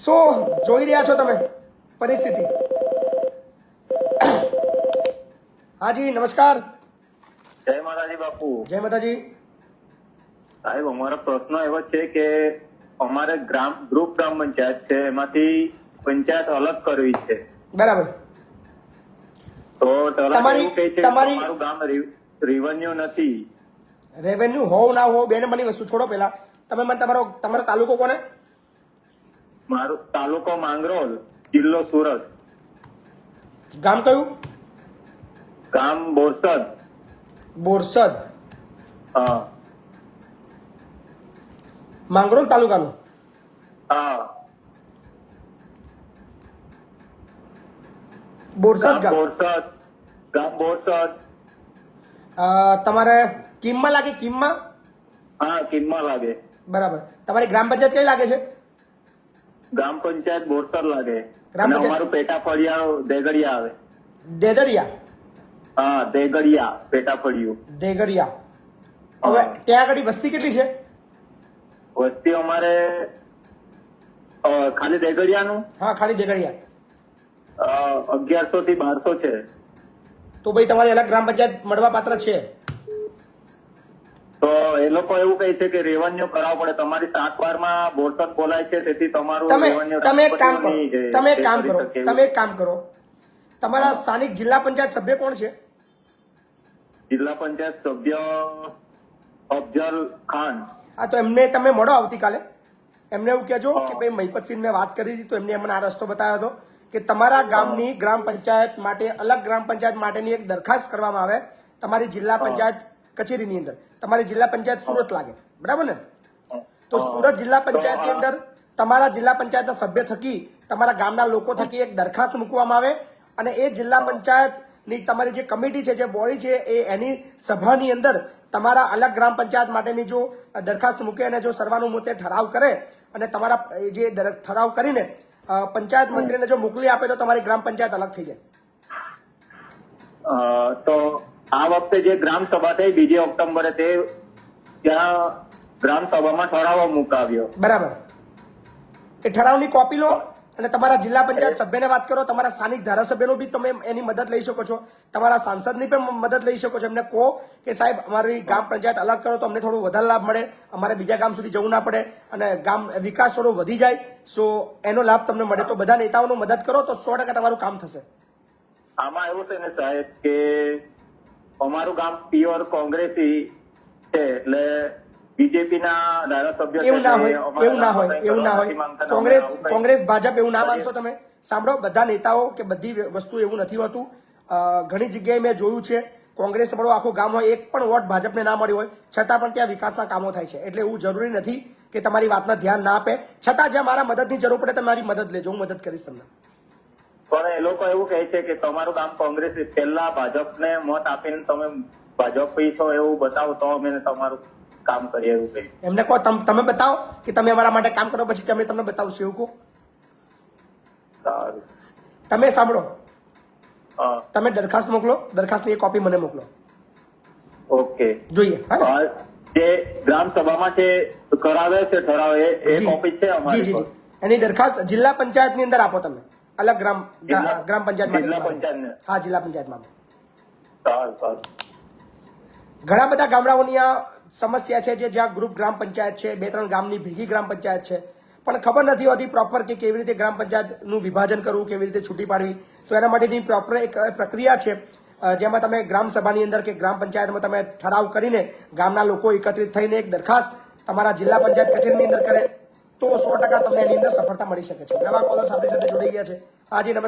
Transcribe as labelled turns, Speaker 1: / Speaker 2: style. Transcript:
Speaker 1: શું જોઈ રહ્યા છો તમે પરિસ્થિતિ? હાજી નમસ્કાર.
Speaker 2: જય માતાજી બાપુ.
Speaker 1: જય માતાજી.
Speaker 2: સાહેબ અમારો પ્રશ્ન એવો છે કે અમારે ગ્રુપ ગ્રામ પંચાયત છે, એમાંથી પંચાયત અલગ કરવી છે.
Speaker 1: બરાબર.
Speaker 2: તો
Speaker 1: તમારી
Speaker 2: તમારું ગામ રેવન્યુ નથી.
Speaker 1: રેવન્યુ હોવ ના હોવ બે નંબરની વસ્તુ છોડો. પેલા તમે મને તમારો તાલુકો કોને?
Speaker 2: મારું તાલુકો માંગરોળ, જિલ્લો સુરત.
Speaker 1: ગામ કયું?
Speaker 2: ગામ બોરસદ.
Speaker 1: બોરસદ.
Speaker 2: હા
Speaker 1: માંગરોળ તાલુકાનું.
Speaker 2: હા
Speaker 1: બોરસદ ગામ.
Speaker 2: ગામ બોરસદ.
Speaker 1: તમારે કિમમાં લાગે? કિમમાં?
Speaker 2: હા કિમમાં લાગે.
Speaker 1: બરાબર. તમારી ગ્રામ પંચાયત કઈ લાગે છે?
Speaker 2: ગ્રામ પંચાયત બોરસદ લાગે.
Speaker 1: ગ્રામ
Speaker 2: અને
Speaker 1: પંચાયત
Speaker 2: અમારું પેટા ફળિયા દેગડિયા આવે.
Speaker 1: દેદરિયા.
Speaker 2: હા દેગડિયા પેટા ફળિયું.
Speaker 1: દેગરિયા. હવે ત્યાં આગળ વસ્તી કેટલી છે?
Speaker 2: વસ્તી અમારે ખાલી દેગડિયાનું
Speaker 1: હા ખાલી દેગરિયા
Speaker 2: 1100 થી 1200 છે.
Speaker 1: તો ભાઈ તમારી અલગ ગ્રામ પંચાયત મળવા પાત્ર છે.
Speaker 2: તો એ લોકો એવું કહે છે કે રેવન્યુ કરાવવું પડે. તમારી 7 માં બોરસદ બોલાય છે, તેથી તમારું
Speaker 1: તમે એક કામ કરો.
Speaker 2: રેવન્યુ
Speaker 1: તમે એક કામ કરો. તમારા સ્થાનિક જિલ્લા પંચાયત સભ્ય કોણ છે?
Speaker 2: જિલ્લા પંચાયત સભ્ય અફજલ ખાન.
Speaker 1: હા તો એમને તમે મળો આવતીકાલે. એમને એવું કહેજો કે ભાઈ મહિપતસિંહ મેં વાત કરી હતી તો એમને અમને આ રસ્તો બતાવ્યો હતો કે તમારા ગામની ગ્રામ પંચાયત માટે અલગ ગ્રામ પંચાયત માટેની એક દરખાસ્ત કરવામાં આવે તમારી જિલ્લા પંચાયત કચેરીની અંદર. તમારી જિલ્લા પંચાયત સુરત લાગે, બરાબર ને? તો સુરત જિલ્લા પંચાયતની અંદર તમારા જિલ્લા પંચાયતના સભ્ય થકી તમારા ગામના લોકો થકી એક દરખાસ્ત મૂકવામાં આવે અને એ જિલ્લા પંચાયતની તમારી જે કમિટી છે, જે બોડી છે, એની સભાની અંદર તમારા અલગ ગ્રામ પંચાયત માટેની જો દરખાસ્ત મૂકે અને જો સર્વાનુમતે ઠરાવ કરે અને તમારા જે ઠરાવ કરીને પંચાયત મંત્રીને જો મોકલી આપે તો તમારી ગ્રામ પંચાયત અલગ થઈ જાય.
Speaker 2: તો આ વખતે જે ગ્રામ સભા થઈ 2 ઓક્ટોબરે, તે ત્યાં ગ્રામ સભામાં ઠરાવ મુકાવ્યો.
Speaker 1: બરાબર. એ ઠરાવની કોપી લો અને તમારા જિલ્લા પંચાયત સભ્યને વાત કરો. તમારા સ્થાનિક ધારાસભ્યનો બી તમે એની મદદ લઈ શકો છો. તમારા સાંસદની પણ મદદ લઈ શકો છો. એમને કહો કે સાહેબ અમારી ગ્રામ પંચાયત અલગ કરો તો અમને થોડું વધારે લાભ મળે, અમારે બીજા ગામ સુધી જવું ના પડે અને ગામ વિકાસ થોડો વધી જાય. સો એનો લાભ તમને મળે. તો બધા નેતાઓનો મદદ કરો તો 100% તમારું કામ થશે.
Speaker 2: આમાં એવું છે ને સાહેબ કે અમારું ગામ પ્યોર કોંગ્રેસી છે, એટલે બીજેપી ના ધારાસભ્ય
Speaker 1: એવું ના હોય. કોંગ્રેસ ભાજપ એવું ના માનશો તમે. સાંભળો, બધા નેતાઓ કે બધી વસ્તુ એવું નથી હોતું. ઘણી જગ્યાએ મેં જોયું છે કોંગ્રેસ વાળો આખું ગામ હોય, એક પણ વોટ ભાજપને ના મળ્યો હોય છતાં પણ ત્યાં વિકાસના કામો થાય છે. એટલે એવું જરૂરી નથી કે તમારી વાતના ધ્યાન ના આપે. છતાં જ્યાં મારા મદદની જરૂર પડે તમે મારી મદદ લેજો, હું મદદ કરીશ તમને.
Speaker 2: પણ એ લોકો એવું કહે છે કે તમારું ગામ કોંગ્રેસ, પહેલા ભાજપને મત આપીને તમે ભાજપ છો એવું બતાવો તો અમે તમારું કામ કરીએ એવું કહે.
Speaker 1: એમને કહો તમે બતાવો કે તમે અમારા માટે કામ કરો, પછી તમે તમને બતાવશો એવું કહો.
Speaker 2: સારું.
Speaker 1: તમે સાંભળો, તમે દરખાસ્ત મોકલો, દરખાસ્તની એક કોપી મને મોકલો.
Speaker 2: ઓકે
Speaker 1: જોઈએ.
Speaker 2: જે ગ્રામ સભામાં છે કરાવે છે ઠરાવ, એ કોપી છે અમારી
Speaker 1: જી. એની દરખાસ્ત જિલ્લા પંચાયતની અંદર આપો તમે. અલગ ગ્રામ પંચાયત માટે. હા જિલ્લા પંચાયતમાં.
Speaker 2: સારું.
Speaker 1: ઘણા બધા ગામડાઓની આ સમસ્યા છે જ્યાં ગ્રુપ ગ્રામ પંચાયત છે, 2-3 ગામની ભેગી ગ્રામ પંચાયત છે, પણ ખબર નથી હોતી પ્રોપર કે કેવી રીતે ગ્રામ પંચાયતનું વિભાજન કરવું, કેવી રીતે છૂટી પાડવી. તો એના માટેની પ્રોપર એક પ્રક્રિયા છે જેમાં તમે ગ્રામ સભાની અંદર કે ગ્રામ પંચાયતમાં તમે ઠરાવ કરીને ગામના લોકો એકત્રિત થઈને એક દરખાસ્ત તમારા જિલ્લા પંચાયત કચેરીની અંદર કરે તો 100% તમને એની અંદર સફળતા મળી શકે છે. નવા કોલર્સ આપણી સાથે જોડાઈ ગયા છે. હાજી નમસ્કાર.